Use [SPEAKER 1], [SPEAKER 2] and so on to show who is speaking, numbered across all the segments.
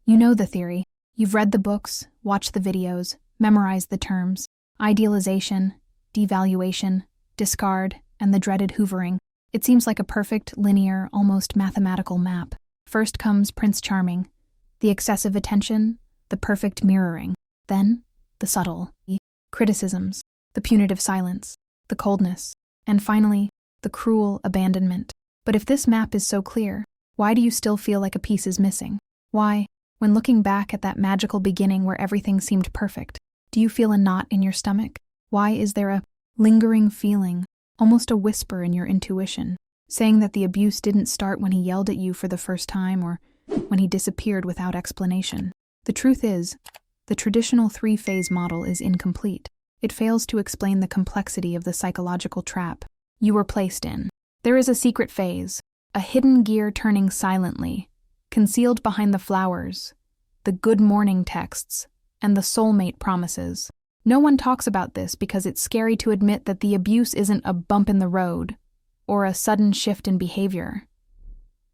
[SPEAKER 1] You know the theory. You've read the books, watched the videos, memorized the terms. Idealization, devaluation, discard, and the dreaded hoovering. It seems like a perfect, linear, almost mathematical map. First comes Prince Charming, the excessive attention, the perfect mirroring. Then, the subtle criticisms, the punitive silence, the coldness, and finally, the cruel abandonment. But if this map is so clear, why do you still feel like a piece is missing? Why, when looking back at that magical beginning where everything seemed perfect, do you feel a knot in your stomach? Why is there a lingering feeling, almost a whisper in your intuition, saying that the abuse didn't start when he yelled at you for the first time or when he disappeared without explanation? The truth is, the traditional three-phase model is incomplete. It fails to explain the complexity of the psychological trap you were placed in. There is a secret phase, a hidden gear turning silently, concealed behind the flowers, the good morning texts, and the soulmate promises. No one talks about this because it's scary to admit that the abuse isn't a bump in the road or a sudden shift in behavior.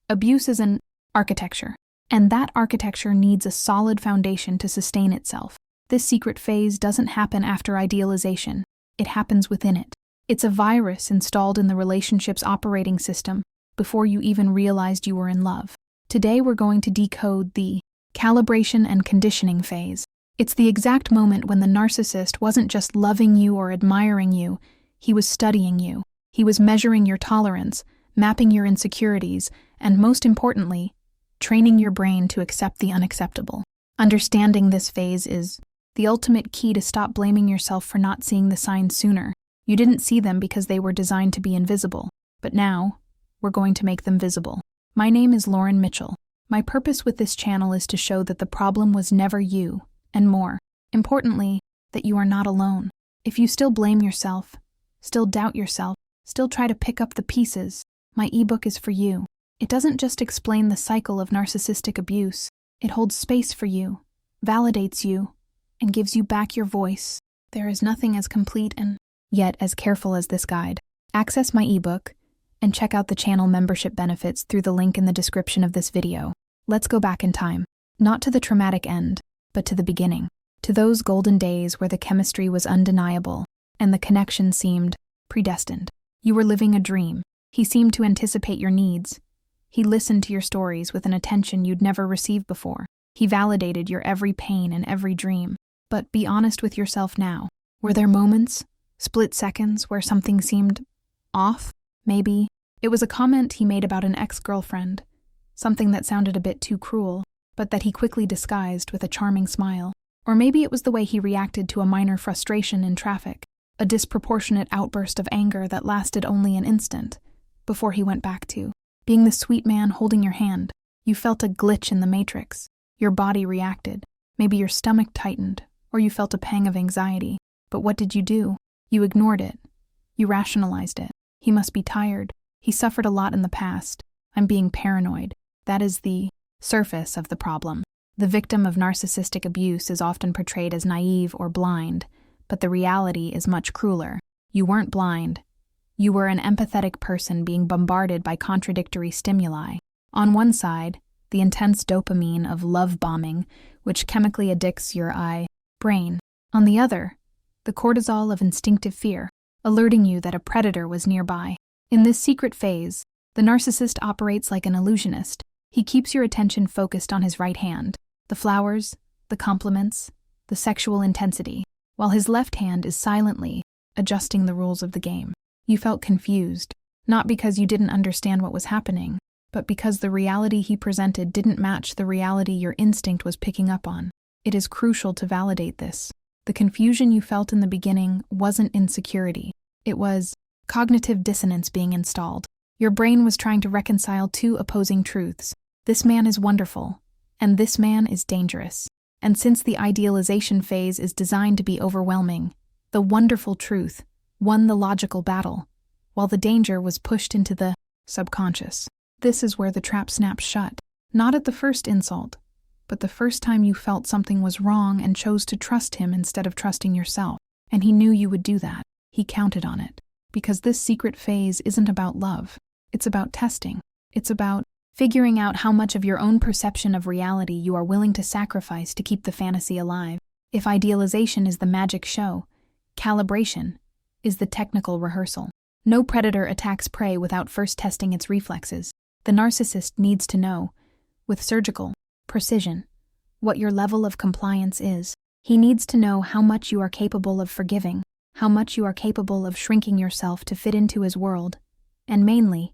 [SPEAKER 1] Abuse is an architecture, and that architecture needs a solid foundation to sustain itself. This secret phase doesn't happen after idealization. It happens within it. It's a virus installed in the relationship's operating system before you even realized you were in love. Today we're going to decode the calibration and conditioning phase. It's the exact moment when the narcissist wasn't just loving you or admiring you, he was studying you. He was measuring your tolerance, mapping your insecurities, and most importantly, training your brain to accept the unacceptable. Understanding this phase is the ultimate key to stop blaming yourself for not seeing the signs sooner. You didn't see them because they were designed to be invisible, but now, we're going to make them visible. My name is Lauren Mitchell. My purpose with this channel is to show that the problem was never you, and more importantly, that you are not alone. If you still blame yourself, still doubt yourself, still try to pick up the pieces, my ebook is for you. It doesn't just explain the cycle of narcissistic abuse, it holds space for you, validates you, and gives you back your voice. There is nothing as complete and yet as careful as this guide. Access my ebook and check out the channel membership benefits through the link in the description of this video. Let's go back in time, not to the traumatic end, but to the beginning, to those golden days where the chemistry was undeniable and the connection seemed predestined. You were living a dream. He seemed to anticipate your needs. He listened to your stories with an attention you'd never received before. He validated your every pain and every dream. But be honest with yourself now. Were there moments, split seconds, where something seemed off? Maybe it was a comment he made about an ex-girlfriend, something that sounded a bit too cruel, but that he quickly disguised with a charming smile. Or maybe it was the way he reacted to a minor frustration in traffic, a disproportionate outburst of anger that lasted only an instant, before he went back to being the sweet man holding your hand. You felt a glitch in the matrix. Your body reacted. Maybe your stomach tightened, or you felt a pang of anxiety. But what did you do? You ignored it. You rationalized it. He must be tired. He suffered a lot in the past. I'm being paranoid. That is the surface of the problem. The victim of narcissistic abuse is often portrayed as naive or blind, but the reality is much crueler. You weren't blind. You were an empathetic person being bombarded by contradictory stimuli. On one side, the intense dopamine of love bombing, which chemically addicts your brain. On the other, the cortisol of instinctive fear, alerting you that a predator was nearby. In this secret phase, the narcissist operates like an illusionist. He keeps your attention focused on his right hand, the flowers, the compliments, the sexual intensity, while his left hand is silently adjusting the rules of the game. You felt confused, not because you didn't understand what was happening, but because the reality he presented didn't match the reality your instinct was picking up on. It is crucial to validate this. The confusion you felt in the beginning wasn't insecurity. It was cognitive dissonance being installed. Your brain was trying to reconcile two opposing truths. This man is wonderful, and this man is dangerous. And since the idealization phase is designed to be overwhelming, the wonderful truth won the logical battle, while the danger was pushed into the subconscious. This is where the trap snaps shut. Not at the first insult, but the first time you felt something was wrong and chose to trust him instead of trusting yourself. And he knew you would do that. He counted on it. Because this secret phase isn't about love. It's about testing. It's about figuring out how much of your own perception of reality you are willing to sacrifice to keep the fantasy alive. If idealization is the magic show, calibration is the technical rehearsal. No predator attacks prey without first testing its reflexes. The narcissist needs to know, with surgical precision, what your level of compliance is. He needs to know how much you are capable of forgiving, how much you are capable of shrinking yourself to fit into his world, and mainly,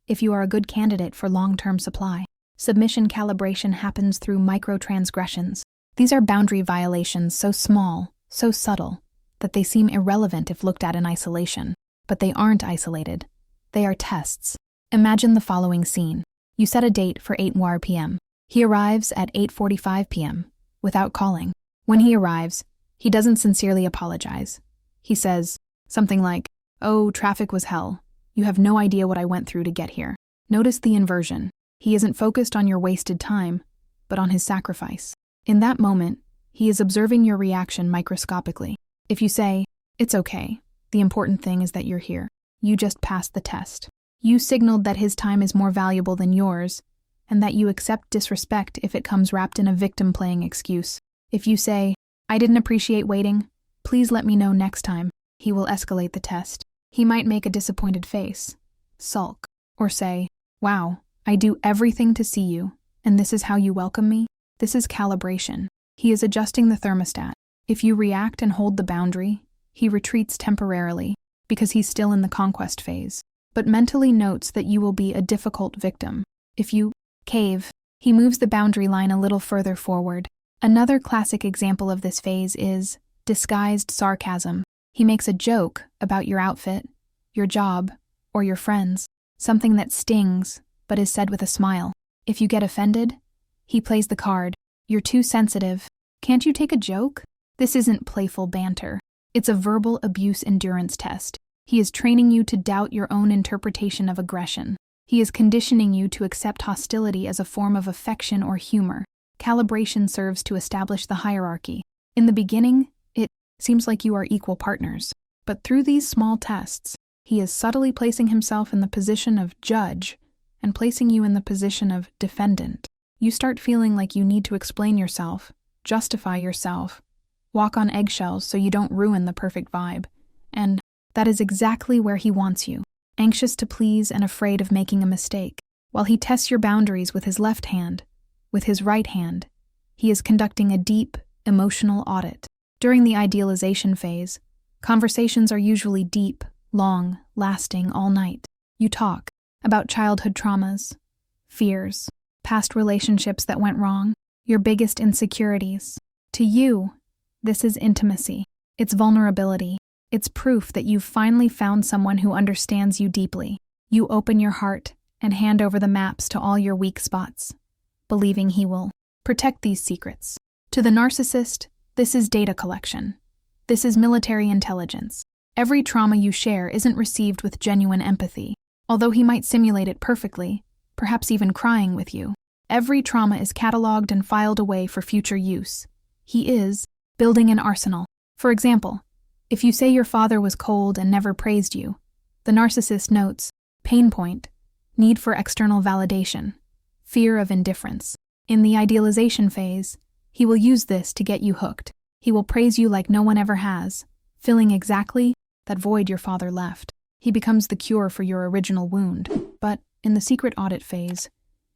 [SPEAKER 1] if you are a good candidate for long-term supply. Submission calibration happens through microtransgressions. These are boundary violations so small, so subtle, that they seem irrelevant if looked at in isolation. But they aren't isolated. They are tests. Imagine the following scene. You set a date for 8 p.m. He arrives at 8:45 p.m. without calling. When he arrives, he doesn't sincerely apologize. He says something like, "Oh, traffic was hell. You have no idea what I went through to get here." Notice the inversion. He isn't focused on your wasted time, but on his sacrifice. In that moment, he is observing your reaction microscopically. If you say, "It's okay. The important thing is that you're here," you just passed the test. You signaled that his time is more valuable than yours, and that you accept disrespect if it comes wrapped in a victim-playing excuse. If you say, "I didn't appreciate waiting. Please let me know next time," he will escalate the test. He might make a disappointed face, sulk, or say, "Wow, I do everything to see you, and this is how you welcome me?" This is calibration. He is adjusting the thermostat. If you react and hold the boundary, he retreats temporarily because he's still in the conquest phase, but mentally notes that you will be a difficult victim. If you cave, he moves the boundary line a little further forward. Another classic example of this phase is disguised sarcasm. He makes a joke about your outfit, your job, or your friends, something that stings but is said with a smile. If you get offended, he plays the card, "You're too sensitive. Can't you take a joke?" This isn't playful banter. It's a verbal abuse endurance test. He is training you to doubt your own interpretation of aggression. He is conditioning you to accept hostility as a form of affection or humor. Calibration serves to establish the hierarchy. In the beginning, it seems like you are equal partners. But through these small tests, he is subtly placing himself in the position of judge and placing you in the position of defendant. You start feeling like you need to explain yourself, justify yourself, walk on eggshells so you don't ruin the perfect vibe. And that is exactly where he wants you, anxious to please and afraid of making a mistake. While he tests your boundaries with his left hand, with his right hand, he is conducting a deep, emotional audit. During the idealization phase, conversations are usually deep, long, lasting all night. You talk about childhood traumas, fears, past relationships that went wrong, your biggest insecurities. To you, this is intimacy. It's vulnerability. It's proof that you've finally found someone who understands you deeply. You open your heart and hand over the maps to all your weak spots, believing he will protect these secrets. To the narcissist, this is data collection. This is military intelligence. Every trauma you share isn't received with genuine empathy, although he might simulate it perfectly, perhaps even crying with you. Every trauma is cataloged and filed away for future use. He is building an arsenal. For example, if you say your father was cold and never praised you, the narcissist notes, pain point, need for external validation, fear of indifference. In the idealization phase, he will use this to get you hooked. He will praise you like no one ever has, filling exactly that void your father left. He becomes the cure for your original wound. But in the secret audit phase,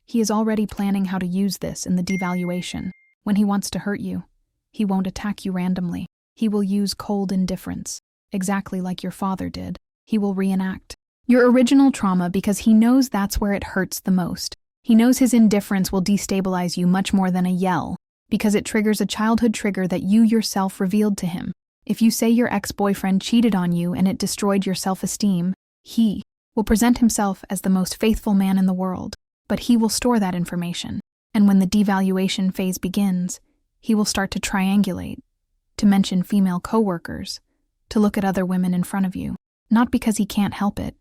[SPEAKER 1] he is already planning how to use this in the devaluation. When he wants to hurt you, he won't attack you randomly. He will use cold indifference, exactly like your father did. He will reenact your original trauma because he knows that's where it hurts the most. He knows his indifference will destabilize you much more than a yell, because it triggers a childhood trigger that you yourself revealed to him. If you say your ex-boyfriend cheated on you and it destroyed your self-esteem, he will present himself as the most faithful man in the world, but he will store that information. And when the devaluation phase begins, he will start to triangulate, to mention female coworkers, to look at other women in front of you, not because he can't help it,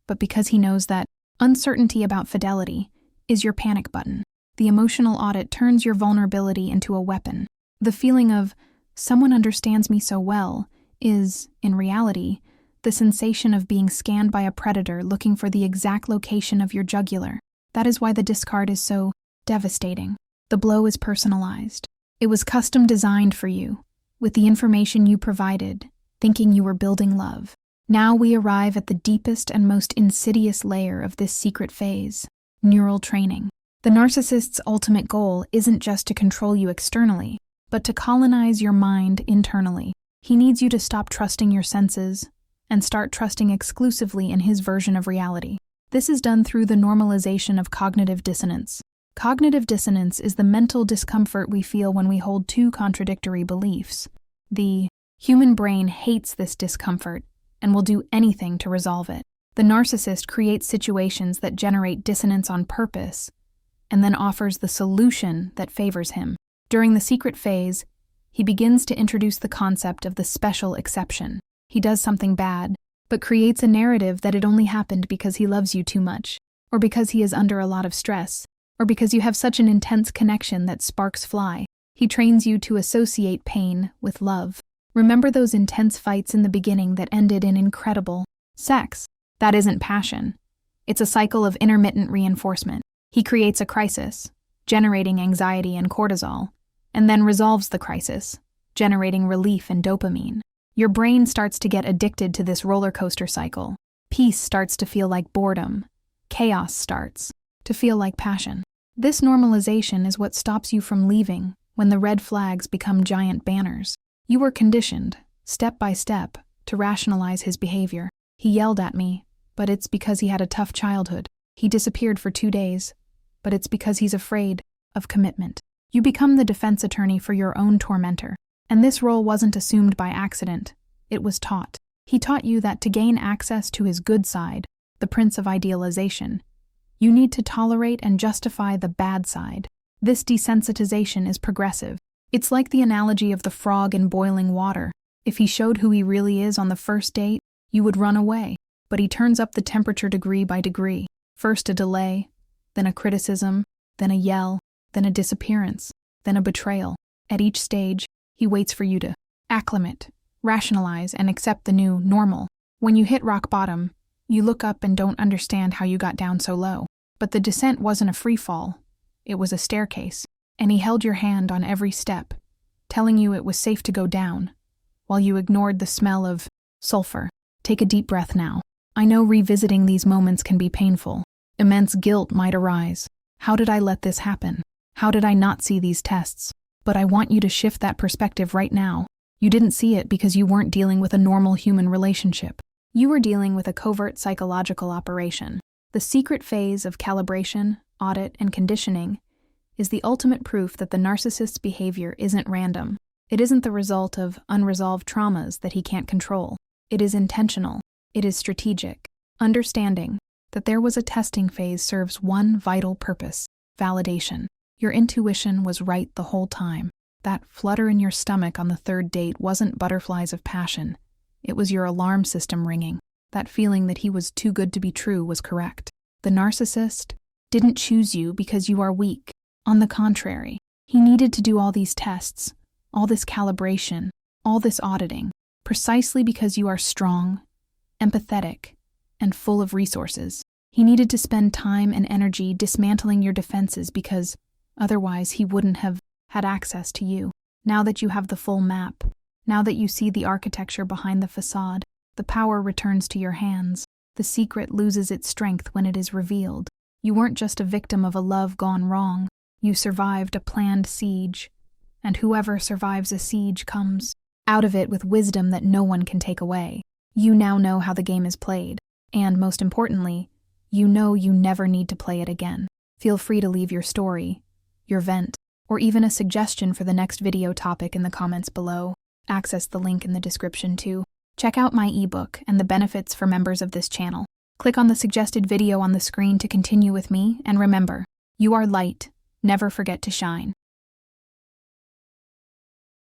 [SPEAKER 1] but because he knows that uncertainty about fidelity is your panic button. The emotional audit turns your vulnerability into a weapon. The feeling of, someone understands me so well, is, in reality, the sensation of being scanned by a predator looking for the exact location of your jugular. That is why the discard is so devastating. The blow is personalized. It was custom designed for you, with the information you provided, thinking you were building love. Now we arrive at the deepest and most insidious layer of this secret phase, neural training. The narcissist's ultimate goal isn't just to control you externally, but to colonize your mind internally. He needs you to stop trusting your senses and start trusting exclusively in his version of reality. This is done through the normalization of cognitive dissonance. Cognitive dissonance is the mental discomfort we feel when we hold two contradictory beliefs. The human brain hates this discomfort and will do anything to resolve it. The narcissist creates situations that generate dissonance on purpose and then offers the solution that favors him. During the secret phase, he begins to introduce the concept of the special exception. He does something bad, but creates a narrative that it only happened because he loves you too much, or because he is under a lot of stress, or because you have such an intense connection that sparks fly. He trains you to associate pain with love. Remember those intense fights in the beginning that ended in incredible sex? That isn't passion. It's a cycle of intermittent reinforcement. He creates a crisis, generating anxiety and cortisol, and then resolves the crisis, generating relief and dopamine. Your brain starts to get addicted to this roller coaster cycle. Peace starts to feel like boredom. Chaos starts to feel like passion. This normalization is what stops you from leaving when the red flags become giant banners. You were conditioned, step by step, to rationalize his behavior. He yelled at me, but it's because he had a tough childhood. He disappeared for 2 days, but it's because he's afraid of commitment. You become the defense attorney for your own tormentor. And this role wasn't assumed by accident, it was taught. He taught you that to gain access to his good side, the prince of idealization, you need to tolerate and justify the bad side. This desensitization is progressive. It's like the analogy of the frog in boiling water. If he showed who he really is on the first date, you would run away. But he turns up the temperature degree by degree. First a delay, then a criticism, then a yell, then a disappearance, then a betrayal. At each stage, he waits for you to acclimate, rationalize, and accept the new normal. When you hit rock bottom, you look up and don't understand how you got down so low. But the descent wasn't a free fall. It was a staircase, and he held your hand on every step, telling you it was safe to go down, while you ignored the smell of sulfur. Take a deep breath now. I know revisiting these moments can be painful. Immense guilt might arise. How did I let this happen? How did I not see these tests? But I want you to shift that perspective right now. You didn't see it because you weren't dealing with a normal human relationship. You were dealing with a covert psychological operation. The secret phase of calibration, audit, and conditioning is the ultimate proof that the narcissist's behavior isn't random. It isn't the result of unresolved traumas that he can't control. It is intentional. It is strategic. Understanding that there was a testing phase serves one vital purpose: validation. Your intuition was right the whole time. That flutter in your stomach on the third date wasn't butterflies of passion. It was your alarm system ringing. That feeling that he was too good to be true was correct. The narcissist didn't choose you because you are weak. On the contrary, he needed to do all these tests, all this calibration, all this auditing, precisely because you are strong, empathetic, and full of resources. He needed to spend time and energy dismantling your defenses because otherwise he wouldn't have had access to you. Now that you have the full map, now that you see the architecture behind the facade, the power returns to your hands. The secret loses its strength when it is revealed. You weren't just a victim of a love gone wrong. You survived a planned siege, and whoever survives a siege comes out of it with wisdom that no one can take away. You now know how the game is played, and most importantly, you know you never need to play it again. Feel free to leave your story, your vent, or even a suggestion for the next video topic in the comments below. Access the link in the description too. Check out my ebook and the benefits for members of this channel. Click on the suggested video on the screen to continue with me, and remember, you are light. Never forget to shine.